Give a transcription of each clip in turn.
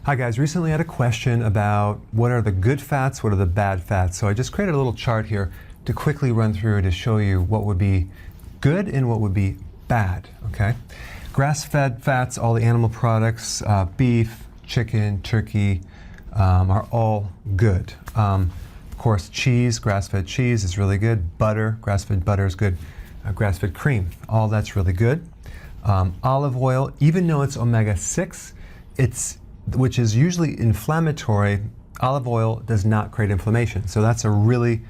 Hi guys, recently I had a question about what are the good fats, what are the bad fats. So I just created a little chart here to quickly run through to show you what would be good and what would be bad, okay? Grass-fed fats, all the animal products, beef, chicken, turkey, are all good. Of course, cheese, grass-fed cheese is really good. Butter, grass-fed butter is good. Grass-fed cream, all that's really good. Olive oil, even though it's omega-6, which is usually inflammatory, olive oil does not create inflammation. So that's a really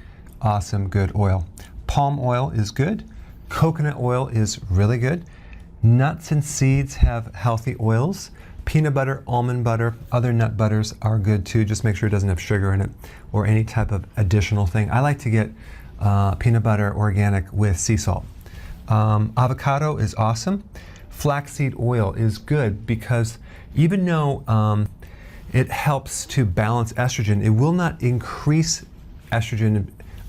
awesome, good oil. Palm oil is good. Coconut oil is really good. Nuts and seeds have healthy oils. Peanut butter, almond butter, other nut butters are good too. Just make sure it doesn't have sugar in it or any type of additional thing. I like to get peanut butter organic with sea salt. Avocado is awesome. Flaxseed oil is good because even though it helps to balance estrogen, it will not increase estrogen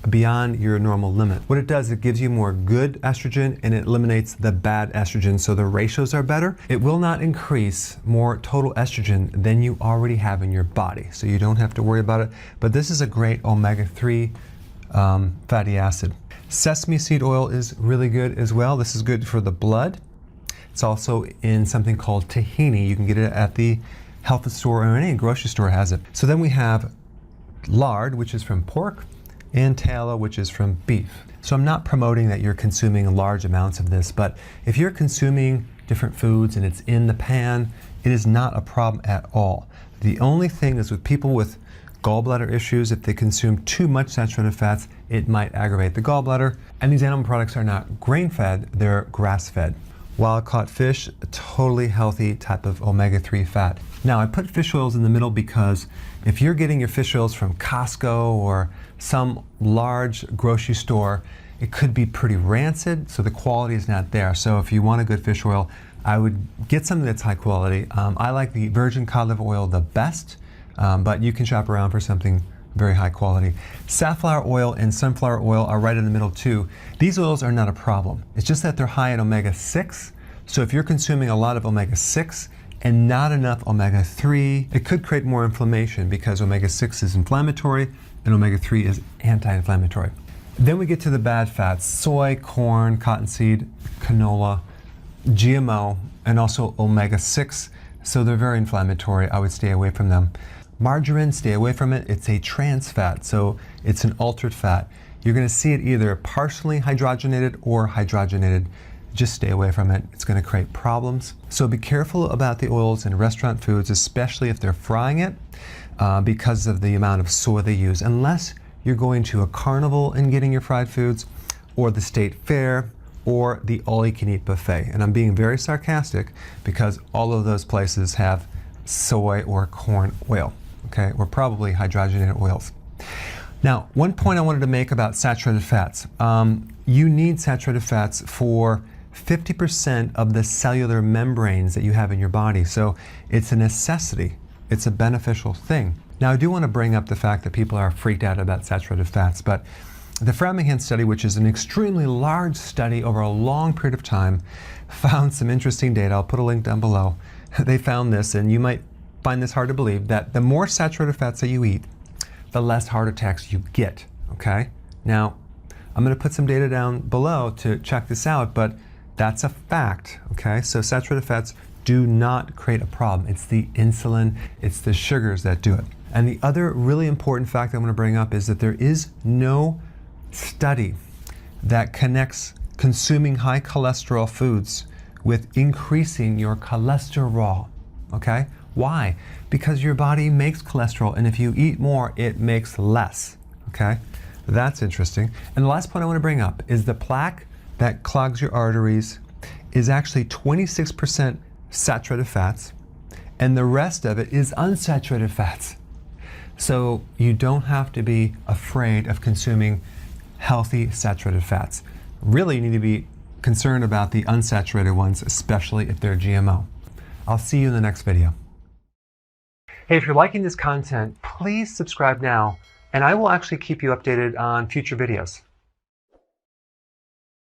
beyond your normal limit. What it does, it gives you more good estrogen and it eliminates the bad estrogen, so the ratios are better. It will not increase more total estrogen than you already have in your body, so you don't have to worry about it. But this is a great omega-3 fatty acid. Sesame seed oil is really good as well. This is good for the blood. It's also in something called tahini. You can get it at the health store or any grocery store has it. So then we have lard, which is from pork, and tallow, which is from beef. So I'm not promoting that you're consuming large amounts of this, but if you're consuming different foods and it's in the pan, it is not a problem at all. The only thing is with people with gallbladder issues, if they consume too much saturated fats, it might aggravate the gallbladder. And these animal products are not grain-fed, they're grass-fed. Wild-caught fish, a totally healthy type of omega-3 fat. Now, I put fish oils in the middle because if you're getting your fish oils from Costco or some large grocery store, it could be pretty rancid, so the quality is not there. So if you want a good fish oil, I would get something that's high quality. I like the virgin cod liver oil the best, but you can shop around for something very high quality. Safflower oil and sunflower oil are right in the middle too. These oils are not a problem. It's just that they're high in omega-6. So if you're consuming a lot of omega-6 and not enough omega-3, it could create more inflammation because omega-6 is inflammatory and omega-3 is anti-inflammatory. Then we get to the bad fats: soy, corn, cottonseed, canola, GMO, and also omega-6. So they're very inflammatory. I would stay away from them. Margarine, stay away from it. It's a trans fat, so it's an altered fat. You're going to see it either partially hydrogenated or hydrogenated. Just stay away from it. It's going to create problems. So be careful about the oils in restaurant foods, especially if they're frying it, because of the amount of soy they use. Unless you're going to a carnival and getting your fried foods, or the state fair, or the all-you-can-eat buffet. And I'm being very sarcastic because all of those places have soy or corn oil, okay, or probably hydrogenated oils. Now, one point I wanted to make about saturated fats. You need saturated fats for 50% of the cellular membranes that you have in your body. So it's a necessity. It's a beneficial thing. Now, I do want to bring up the fact that people are freaked out about saturated fats, but the Framingham study, which is an extremely large study over a long period of time, found some interesting data. I'll put a link down below. They found this, and you might find this hard to believe, that the more saturated fats that you eat, the less heart attacks you get, okay? Now, I'm going to put some data down below to check this out, but that's a fact, okay? So saturated fats do not create a problem. It's the insulin, it's the sugars that do it. And the other really important fact I'm going to bring up is that there is no study that connects consuming high cholesterol foods with increasing your cholesterol, okay? Why? Because your body makes cholesterol, and if you eat more, it makes less, okay? That's interesting. And the last point I want to bring up is the plaque that clogs your arteries is actually 26% saturated fats, and the rest of it is unsaturated fats. So you don't have to be afraid of consuming healthy saturated fats. Really, you need to be concerned about the unsaturated ones, especially if they're GMO. I'll see you in the next video. Hey, if you're liking this content, please subscribe now, and I will actually keep you updated on future videos.